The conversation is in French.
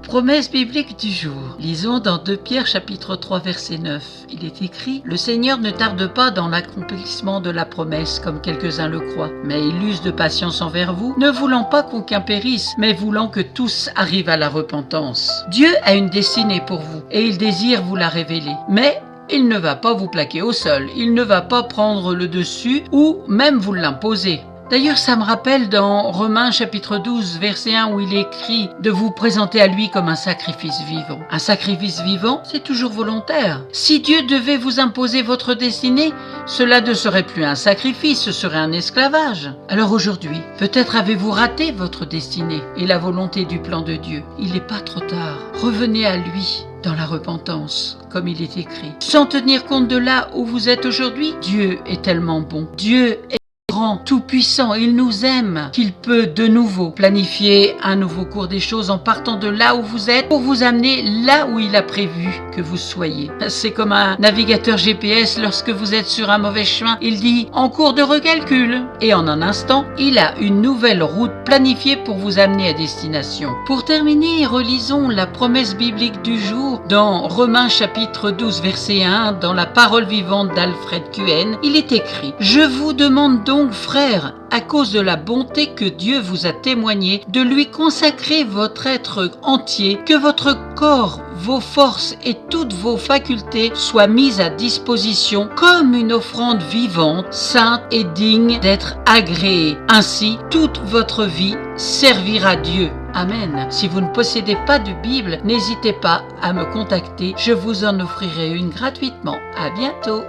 Promesse biblique du jour. Lisons dans 2 Pierre chapitre 3 verset 9. Il est écrit: Le Seigneur ne tarde pas dans l'accomplissement de la promesse, comme quelques-uns le croient, mais il use de patience envers vous, ne voulant pas qu'aucun périsse, mais voulant que tous arrivent à la repentance. Dieu a une destinée pour vous, et il désire vous la révéler. Mais il ne va pas vous plaquer au sol, il ne va pas prendre le dessus ou même vous l'imposer. D'ailleurs, ça me rappelle dans Romains chapitre 12, verset 1, où il est écrit de vous présenter à lui comme un sacrifice vivant. Un sacrifice vivant, c'est toujours volontaire. Si Dieu devait vous imposer votre destinée, cela ne serait plus un sacrifice, ce serait un esclavage. Alors aujourd'hui, peut-être avez-vous raté votre destinée et la volonté du plan de Dieu. Il n'est pas trop tard. Revenez à lui dans la repentance, comme il est écrit. Sans tenir compte de là où vous êtes aujourd'hui, Dieu est tellement bon. Dieu est grand, tout-puissant, il nous aime, qu'il peut de nouveau planifier un nouveau cours des choses en partant de là où vous êtes pour vous amener là où il a prévu que vous soyez. C'est comme un navigateur GPS, lorsque vous êtes sur un mauvais chemin, il dit en cours de recalcul et en un instant, il a une nouvelle route planifiée pour vous amener à destination. Pour terminer, relisons la promesse biblique du jour dans Romains chapitre 12 verset 1 dans la parole vivante d'Alfred Cohen. Il est écrit: Je vous demande donc, frères, à cause de la bonté que Dieu vous a témoignée, de lui consacrer votre être entier, que votre corps, vos forces et toutes vos facultés soient mises à disposition comme une offrande vivante, sainte et digne d'être agréée. Ainsi, toute votre vie servira Dieu. Amen. Si vous ne possédez pas de Bible, n'hésitez pas à me contacter. Je vous en offrirai une gratuitement. À bientôt.